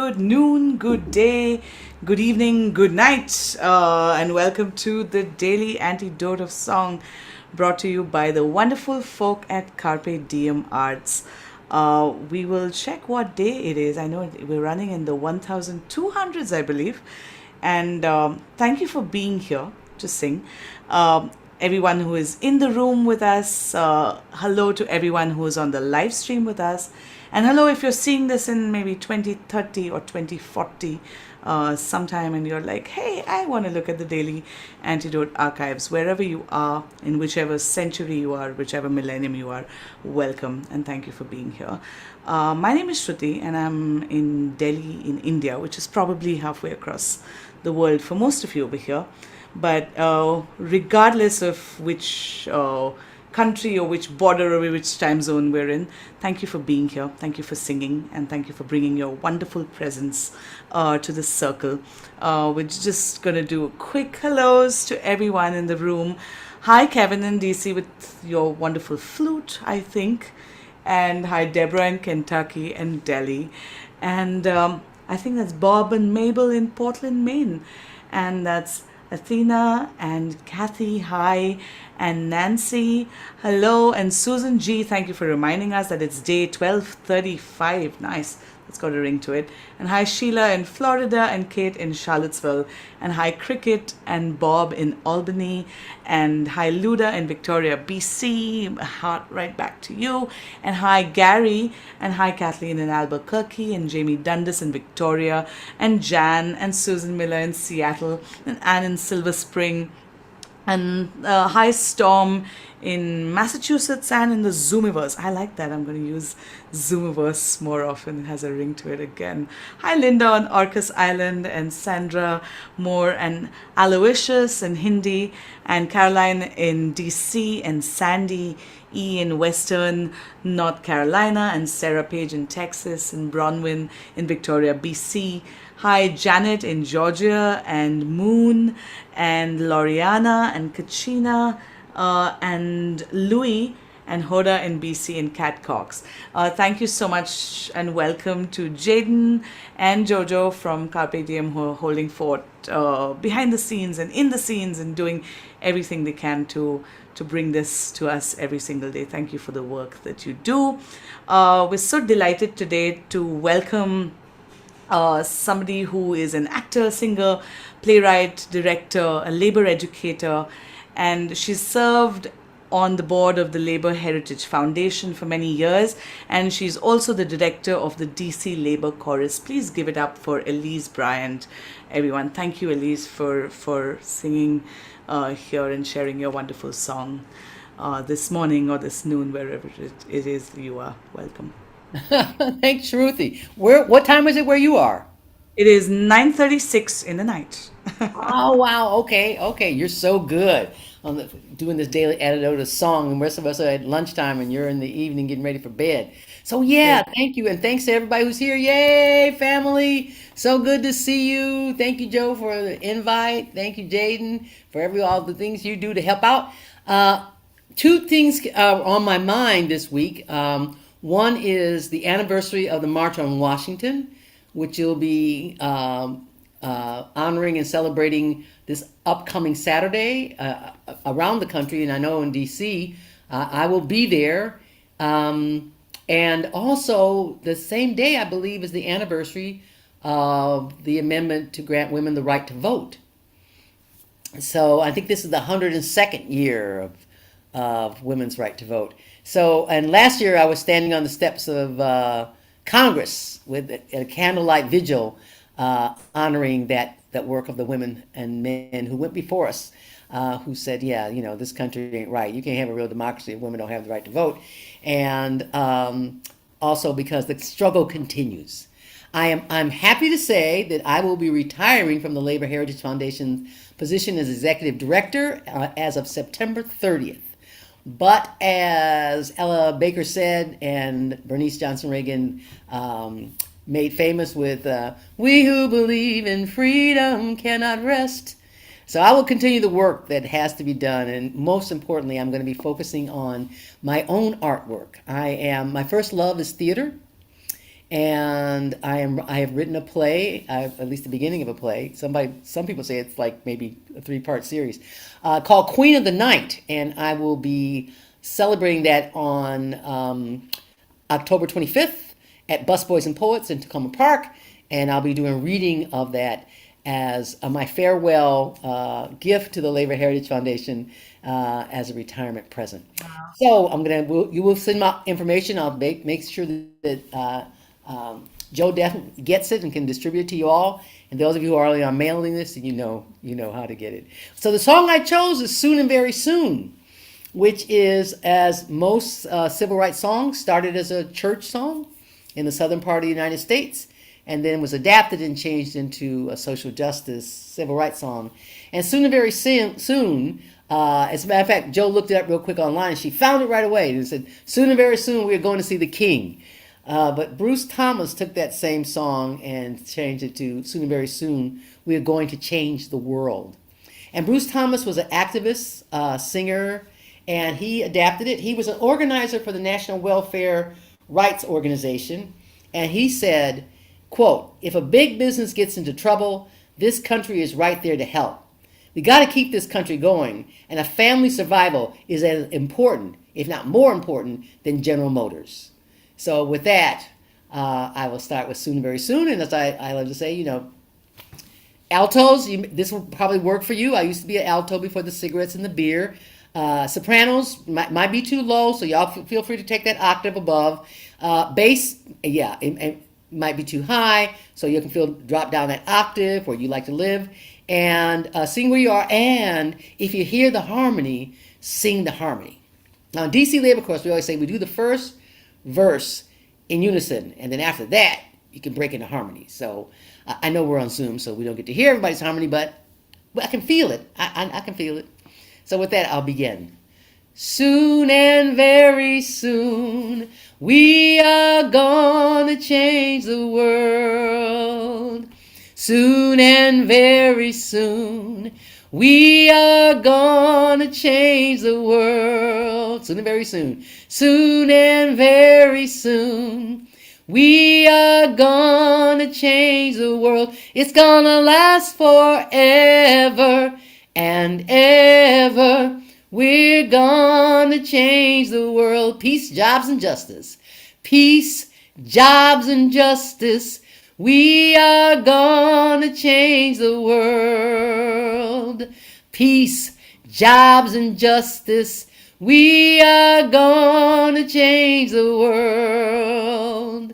good noon, good day, good evening, good night, and welcome to the daily antidote of song brought to you by the wonderful folk at Carpe Diem Arts. We will check what day it is. I know we're running in the 1200s, I believe. And thank you for being here to sing. Everyone who is in the room with us, hello to everyone who is on the live stream with us. And hello if you're seeing this in maybe 2030 or 2040 sometime and you're like, hey, I want to look at the Daily Antidote archives. Wherever you are, in whichever century you are, whichever millennium you are, welcome and thank you for being here. My name is Shruti and I'm in Delhi in India, which is probably halfway across the world for most of you over here. But regardless of which country or which border or which time zone we're in, thank you for being here. Thank you for singing and thank you for bringing your wonderful presence to this circle. We're just going to do quick hellos to everyone in the room. Hi, Kevin in DC with your wonderful flute, I think. And hi, Deborah in Kentucky and Delhi. And I think that's Bob and Mabel in Portland, Maine. And that's Athena and Kathy, hi, and Nancy, hello, and Susan G, thank you for reminding us that it's day 1235. Nice, that's got a ring to it. And hi, Sheila in Florida, and Kate in Charlottesville, and hi, Cricket and Bob in Albany, and hi, Luda in Victoria, BC, heart right back to you, and hi, Gary, and hi, Kathleen in Albuquerque, and Jamie Dundas in Victoria, and Jan and Susan Miller in Seattle, and Anne in Silver Spring, and hi Storm in Massachusetts and in the Zoomiverse. I like that. I'm going to use Zoomiverse more often. It has a ring to it again. Hi Linda on Orcas Island and Sandra Moore and Aloysius in Hindi and Caroline in DC and Sandy E in Western North Carolina and Sarah Page in Texas and Bronwyn in Victoria, BC. Hi, Janet in Georgia and Moon and Loriana and Kachina and Louis and Hoda in BC and Cat Cox. Thank you so much and welcome to Jaden and Jojo from Carpe Diem who are holding fort behind the scenes and in the scenes and doing everything they can to bring this to us every single day. Thank you for the work that you do. We're so delighted today to welcome somebody who is an actor, singer, playwright, director, a labor educator, and she served on the board of the Labor Heritage Foundation for many years, and she's also the director of the DC Labor Chorus. Please give it up for Elise Bryant, everyone. Thank you, Elise, for singing here and sharing your wonderful song this morning or this noon, wherever it is you are. Welcome. Thanks, Shruti. What time is it where you are? It is 9:36 in the night. Oh wow, okay. You're so good on doing this daily antidote of song, and the rest of us are at lunchtime, and you're in the evening getting ready for bed. So Yes. yeah, thank you, and thanks to everybody who's here. Yay, family! So good to see you. Thank you, Joe, for the invite. Thank you, Jaden, for all the things you do to help out. Uh, Two things are on my mind this week. One is the anniversary of the March on Washington, which will be honoring and celebrating this upcoming Saturday around the country, and I know in DC. I will be there. And also, the same day, I believe, is the anniversary of the amendment to grant women the right to vote. So I think this is the 102nd year of women's right to vote. So, and last year I was standing on the steps of Congress with a candlelight vigil honoring that work of the women and men who went before us, who said, yeah, this country ain't right. You can't have a real democracy if women don't have the right to vote. And also because the struggle continues. I'm happy to say that I will be retiring from the Labor Heritage Foundation's position as executive director as of September 30th. But as Ella Baker said, and Bernice Johnson Reagan made famous with, we who believe in freedom cannot rest. So I will continue the work that has to be done. And most importantly, I'm going to be focusing on my own artwork. My first love is theater. and I have written a play, at least the beginning of a play. Some people say it's like maybe a three-part series, called Queen of the Night, and I will be celebrating that on October 25th at Busboys and Poets in Tacoma Park, and I'll be doing a reading of that as my farewell gift to the Labor Heritage Foundation as a retirement present. So you will send my information. I'll make sure that Joe definitely gets it and can distribute it to you all. And those of you who are already on mailing list, you know how to get it. So the song I chose is "Soon and Very Soon," which is, as most civil rights songs, started as a church song in the southern part of the United States, and then was adapted and changed into a social justice civil rights song. And "Soon and Very Soon," as a matter of fact, Joe looked it up real quick online, and she found it right away. And it said, "Soon and very soon, we are going to see the King." But Bruce Thomas took that same song and changed it to "Soon and Very Soon, we are going to change the world." And Bruce Thomas was an activist, singer, and he adapted it. He was an organizer for the National Welfare Rights Organization, and he said, quote, "If a big business gets into trouble, this country is right there to help. We got to keep this country going, and a family survival is as important, if not more important, than General Motors." So with that, I will start with "Soon and Very Soon," and as I love to say, altos, this will probably work for you. I used to be an alto before the cigarettes and the beer. Sopranos might be too low, so y'all feel free to take that octave above. Bass, yeah, it might be too high, so you can drop down that octave where you like to live. And sing where you are, and if you hear the harmony, sing the harmony. Now in DC Labor Course, we always say we do the first verse in unison, and then after that, you can break into harmony. So I know we're on Zoom, so we don't get to hear everybody's harmony, but I can feel it. I can feel it. So with that, I'll begin. Soon and very soon, we are gonna change the world. Soon and very soon, we are gonna change the world. Soon and very soon. Soon and very soon, we are gonna change the world. It's gonna last forever and ever. We're gonna change the world. Peace, jobs, and justice. Peace, jobs, and justice. We are gonna change the world. Peace, jobs, and justice. We are gonna change the world.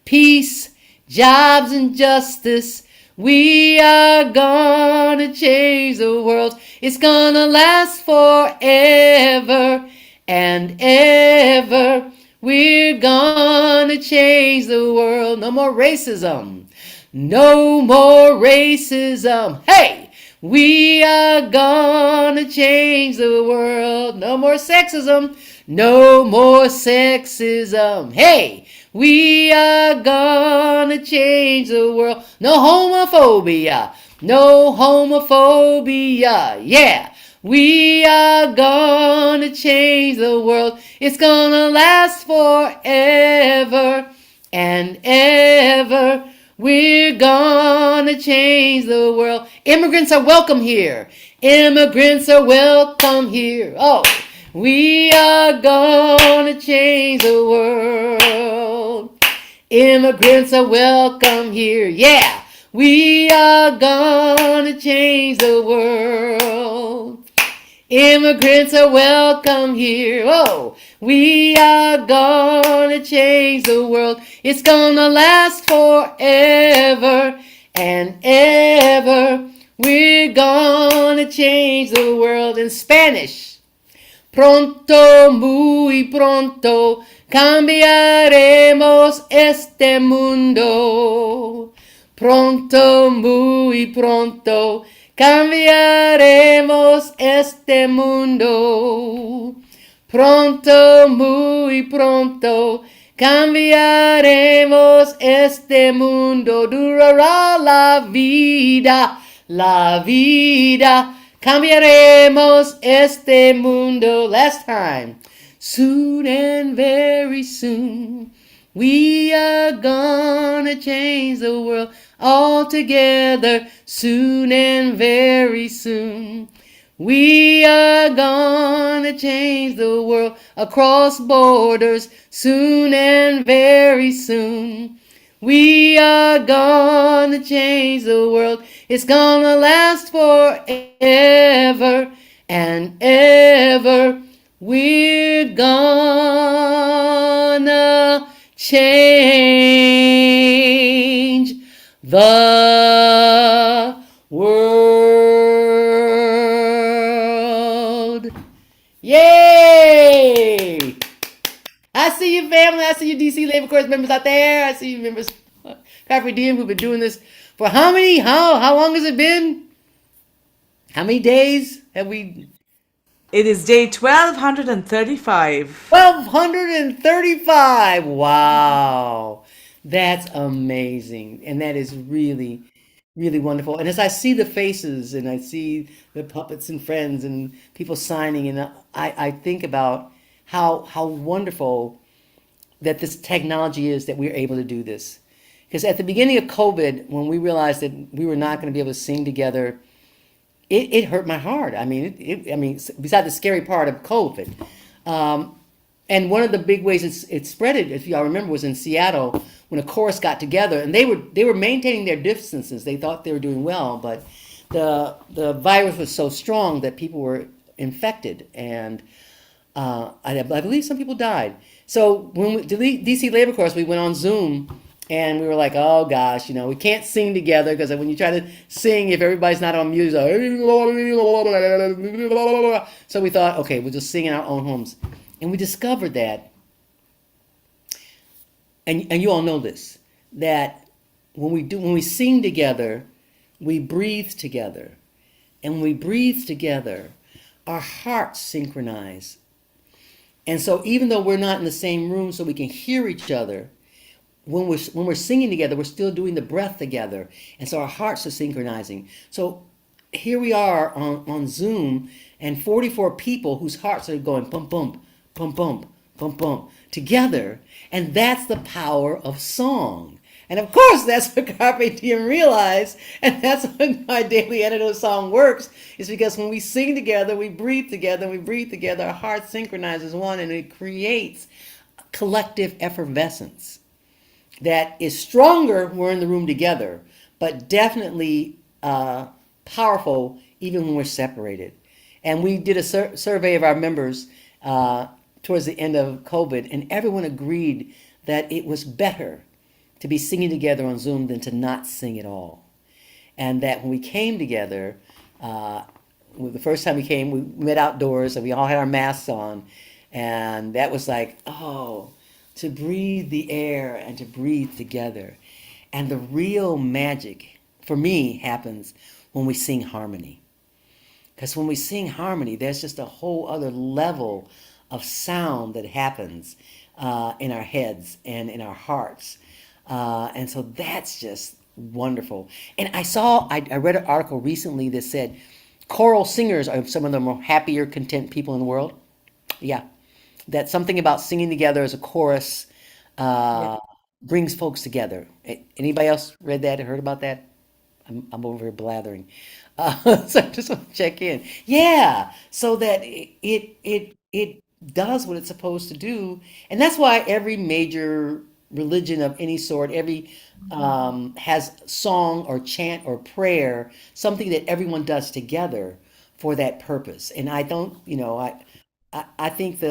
Peace, jobs, and justice. We are gonna change the world. It's gonna last forever and ever. We're gonna change the world. No more racism. No more racism. Hey! We are gonna change the world. No more sexism. No more sexism. Hey! We are gonna change the world. No homophobia. No homophobia. Yeah! We are gonna change the world. It's gonna last forever and ever. We're gonna change the world. Immigrants are welcome here. Immigrants are welcome here. Oh, we are gonna change the world. Immigrants are welcome here. Yeah, we are gonna change the world. Immigrants are welcome here. Oh, we are gonna change the world. It's gonna last forever and ever. We're gonna change the world. In Spanish. Pronto, muy pronto, cambiaremos este mundo. Pronto, muy pronto, cambiaremos este mundo. Pronto, muy pronto, cambiaremos este mundo. Durará la vida, la vida. Cambiaremos este mundo. Last time. Soon and very soon, We are gonna change the world all together soon and very soon. We are gonna change the world across borders soon and very soon. We are gonna change the world. It's gonna last forever and ever. We're gonna change the world. Yay! I see you, family. I see you, DC Labor Corps members out there. I see you, members, Carpe Diem, who've been doing this for how many? How long has it been? How many days have we? It is day 1235. 1,235. Wow. That's amazing. And that is really, really wonderful. And as I see the faces and I see the puppets and friends and people signing, and I think about how wonderful that this technology is that we're able to do this. Because at the beginning of COVID, when we realized that we were not going to be able to sing together, it hurt my heart. I mean, besides the scary part of COVID, and one of the big ways it spread it, if y'all remember, was in Seattle when a chorus got together, and they were maintaining their distances. They thought they were doing well, but the virus was so strong that people were infected, and I believe some people died. So when DC Labor Corps, we went on Zoom, and we were like, oh gosh, we can't sing together because when you try to sing, if everybody's not on mute, so we thought, okay, we'll just sing in our own homes, and we discovered that, and you all know this, that when we sing together, we breathe together, and when we breathe together, our hearts synchronize. And so even though we're not in the same room so we can hear each other, when we're singing together, we're still doing the breath together. And so our hearts are synchronizing. So here we are on Zoom, and 44 people whose hearts are going bump, bump, bump, bump, bump, bump together. And that's the power of song. And of course, that's what Carpe Diem realized. And that's what my daily antidote song works, is because when we sing together, we breathe together, we breathe together, our hearts synchronize as one, and it creates collective effervescence that is stronger when we're in the room together, but definitely powerful even when we're separated. And we did a survey of our members towards the end of COVID, and everyone agreed that it was better to be singing together on Zoom than to not sing at all. And that when we came together, the first time we came, we met outdoors and we all had our masks on. And that was like, oh, to breathe the air and to breathe together. And the real magic for me happens when we sing harmony. Because when we sing harmony, there's just a whole other level of sound that happens in our heads and in our hearts. And so that's just wonderful. And I read an article recently that said choral singers are some of the more happier, content people in the world. Yeah, that something about singing together as a chorus Yeah. uh, brings folks together. Anybody else read that or heard about that? I'm over here blathering. So I just want to check in. Yeah, so that it does what it's supposed to do, and that's why every major religion of any sort, every has song or chant or prayer, something that everyone does together for that purpose. And I don't, I think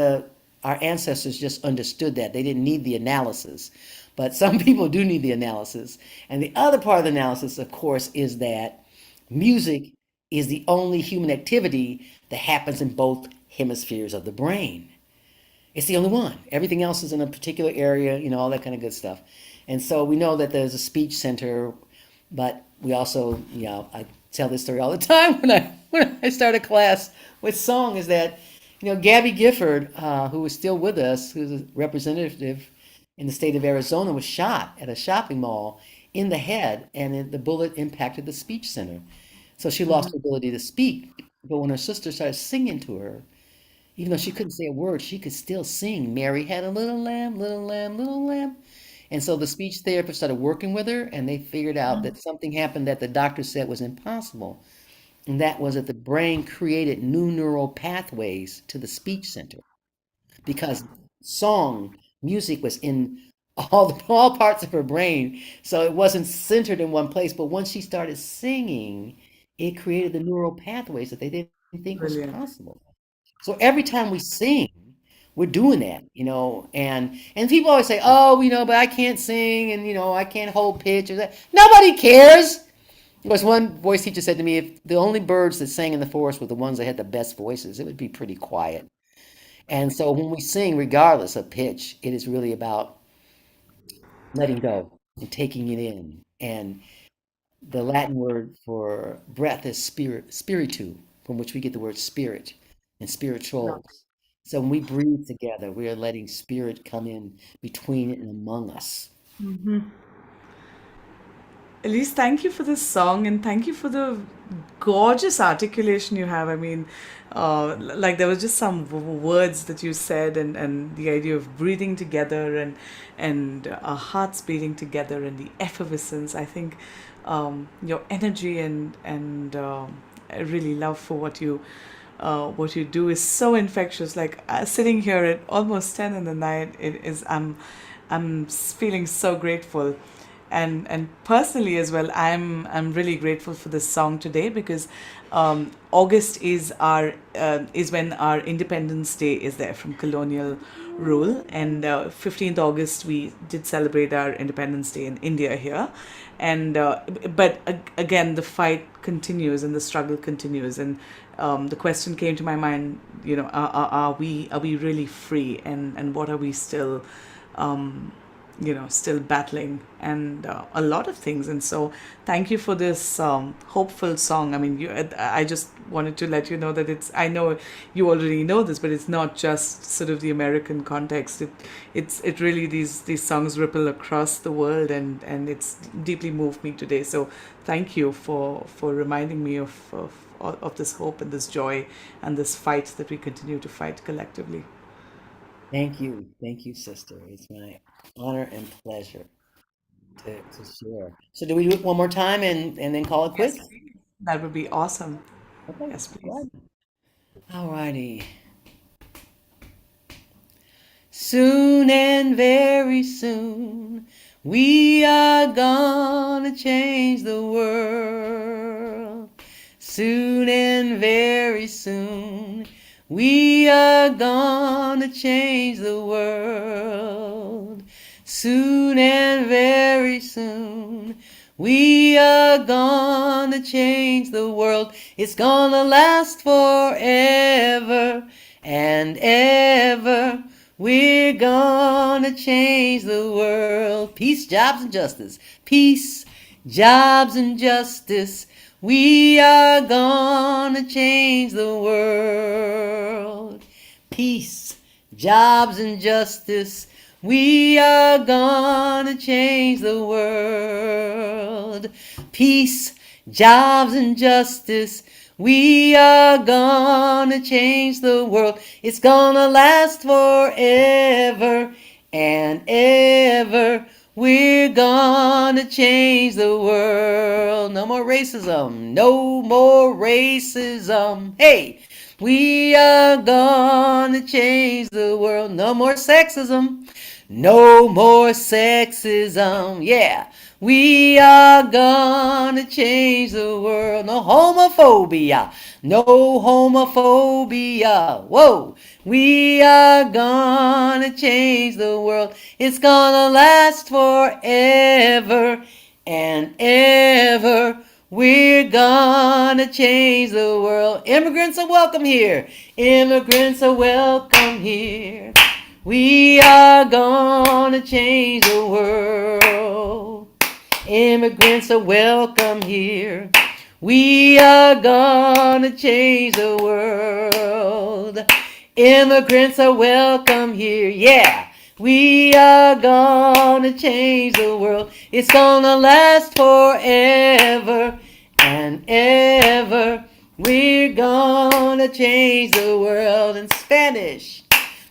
our ancestors just understood that. They didn't need the analysis. But some people do need the analysis. And the other part of the analysis, of course, is that music is the only human activity that happens in both hemispheres of the brain. It's the only one. Everything else is in a particular area, all that kind of good stuff. And so we know that there's a speech center, but we also, I tell this story all the time when I start a class with song, is that, Gabby Gifford, who is still with us, who's a representative in the state of Arizona, was shot at a shopping mall in the head, and the bullet impacted the speech center. So she lost Mhm. her ability to speak. But when her sister started singing to her, Even though she couldn't say a word, she could still sing. Mary had a little lamb, little lamb, little lamb. And so the speech therapist started working with her, and they figured out that something happened that the doctor said was impossible. And that was that the brain created new neural pathways to the speech center because song, music was in all parts of her brain. So it wasn't centered in one place. But once she started singing, it created the neural pathways that they didn't think was Brilliant. possible. So every time we sing, we're doing that, and people always say, "Oh, but I can't sing, and I can't hold pitch." Or that. Nobody cares. Because one voice teacher said to me, if the only birds that sang in the forest were the ones that had the best voices, it would be pretty quiet. And so when we sing, regardless of pitch, it is really about letting go and taking it in. And the Latin word for breath is spiritu, from which we get the word spirit and spiritual. So when we breathe together, we are letting spirit come in between and among us. Elise, thank you for this song and thank you for the gorgeous articulation you have. I mean, like there was just some words that you said, and the idea of breathing together and our hearts beating together and the effervescence. I think your energy and I really love for what you do is so infectious. Like sitting here at almost 10 in the night, it is I'm feeling so grateful, and personally as well, I'm really grateful for this song today because August is when our Independence Day is there from colonial rule, and 15th August we did celebrate our Independence Day in India here, and but again the fight continues and the struggle continues, and the question came to my mind, are we really free, and what are we still still battling, and a lot of things. And so thank you for this hopeful song. I mean, I just wanted to let you know that I know you already know this, but it's not just sort of the American context. It really, these songs ripple across the world, and it's deeply moved me today. So thank you for reminding me of this hope and this joy and this fight that we continue to fight collectively. Thank you, sister. It's my honor and pleasure to share. So do we do it one more time and then call it Yes, quits? please. That would be awesome. Okay, Yes, please. right. All righty. Soon and very soon, we are gonna change the world. Soon and very soon, we are gonna change the world. Soon and very soon, we are gonna change the world. It's gonna last forever and ever. We're gonna change the world. Peace, jobs, and justice. Peace, jobs, and justice. We are gonna change the world. Peace, jobs, and justice. We are gonna change the world. Peace, jobs, and justice. We are gonna change the world. It's gonna last forever and ever. We're gonna change the world. No more racism. No more racism. Hey, we are gonna change the world. No more sexism. No more sexism. Yeah. We are gonna change the world. No homophobia. No homophobia. Whoa. We are gonna change the world. It's gonna last forever and ever. We're gonna change the world. Immigrants are welcome here. Immigrants are welcome here. We are gonna change the world. Immigrants are welcome here. We are gonna change the world. Immigrants are welcome here. Yeah. We are gonna change the world. It's gonna last forever and ever. We're gonna change the world in Spanish.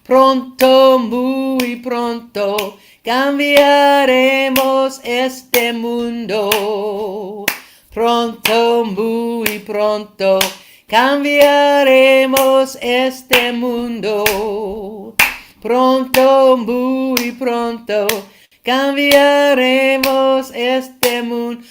Pronto, muy pronto, cambiaremos este mundo. Pronto, muy pronto, cambiaremos este mundo. Pronto, muy pronto, cambiaremos este mundo.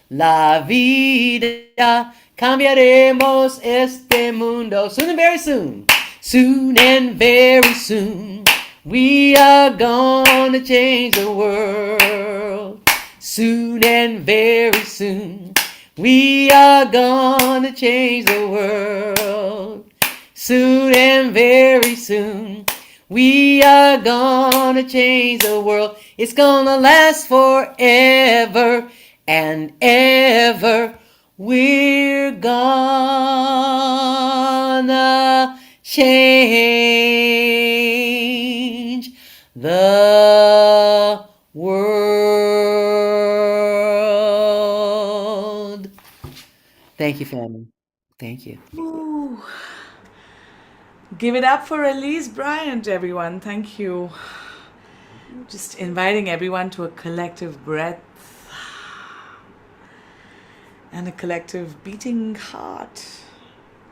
La vida, cambiaremos este mundo. Soon and very soon, soon and very soon, we are gonna change the world. Soon and very soon, we are gonna change the world. Soon and very soon, we are gonna change the world. It's gonna last forever and ever. We're gonna change the world. Thank you, family. Thank you. Ooh. Give it up for Elise Bryant, everyone. Thank you. Just inviting everyone to a collective breath and a collective beating heart.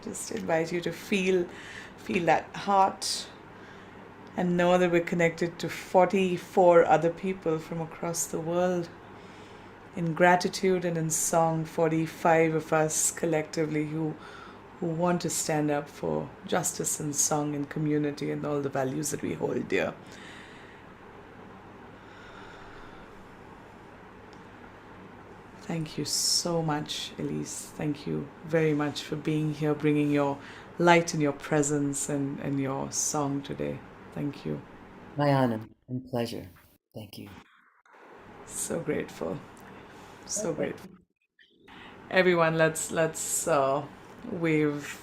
Just invite you to feel that heart and know that we're connected to 44 other people from across the world. In gratitude and in song, 45 of us collectively who want to stand up for justice and song and community and all the values that we hold dear. Thank you so much, Elise. Thank you very much for being here, bringing your light and your presence and your song today. Thank you. My honor and pleasure. Thank you. So grateful. So grateful. Everyone, let's wave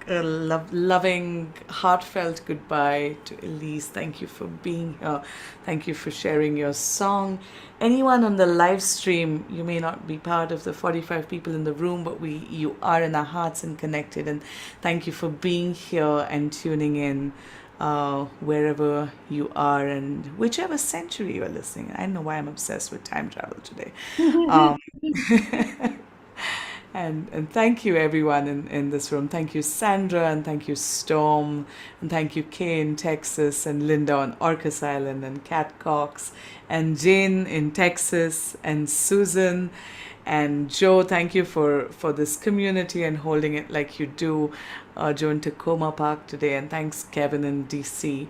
a loving, heartfelt goodbye to Elise. Thank you for being here. Thank you for sharing your song. Anyone on the live stream, you may not be part of the 45 people in the room, but you are in our hearts and connected. And thank you for being here and tuning in. Wherever you are and whichever century you're listening. I don't know why I'm obsessed with time travel today. Um, and thank you everyone in this room. Thank you Sandra and thank you Storm and thank you Kay in Texas and Linda on Orcas Island and Kat Cox and Jane in Texas and Susan and Joe. Thank you for this community and holding it like you do. Joe in Tacoma Park today and thanks Kevin in DC.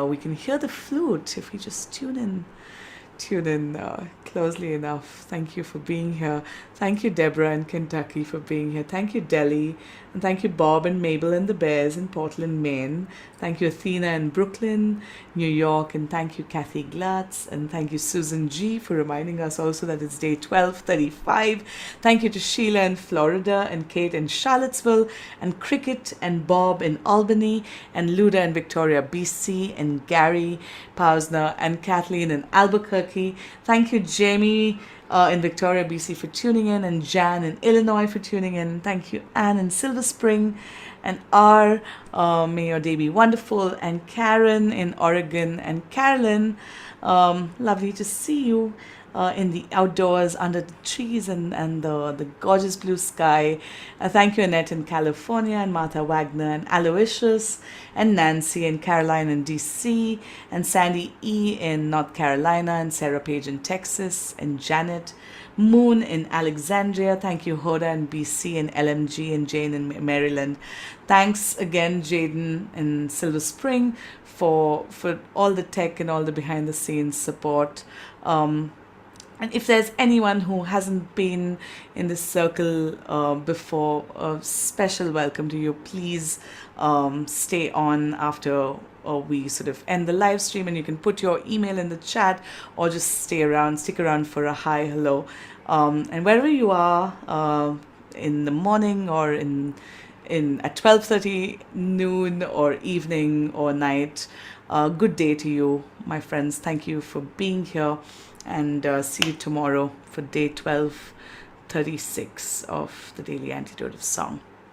We can hear the flute if we just tune in closely enough. Thank you for being here. Thank you, Deborah in Kentucky, for being here. Thank you, Delhi. And thank you, Bob and Mabel and the Bears in Portland, Maine. Thank you, Athena in Brooklyn, New York. And thank you, Kathy Glatz. And thank you, Susan G, for reminding us also that it's day 1235. Thank you to Sheila in Florida and Kate in Charlottesville and Cricket and Bob in Albany and Luda in Victoria, BC and Gary Pausner and Kathleen in Albuquerque. Thank you, Jamie in Victoria, BC for tuning in and Jan in Illinois for tuning in. Thank you, Anne in Silver Spring and R. May your day be wonderful. And Karen in Oregon and Carolyn. Lovely to see you in the outdoors under the trees and the gorgeous blue sky. Thank you, Annette in California, and Martha Wagner, and Aloysius, and Nancy, and Caroline in DC, and Sandy E. in North Carolina, and Sarah Page in Texas, and Janet Moon in Alexandria. Thank you, Hoda in BC, and LMG, and Jane in Maryland. Thanks again, Jaden in Silver Spring, for all the tech and all the behind the scenes support. And if there's anyone who hasn't been in this circle before, a special welcome to you. Please stay on after we sort of end the live stream, and you can put your email in the chat or just stick around for a hi, hello. And wherever you are, in the morning or in at 12:30 noon or evening or night, good day to you, my friends. Thank you for being here. And see you tomorrow for day 1235. 36 of the Daily Antidote of Song.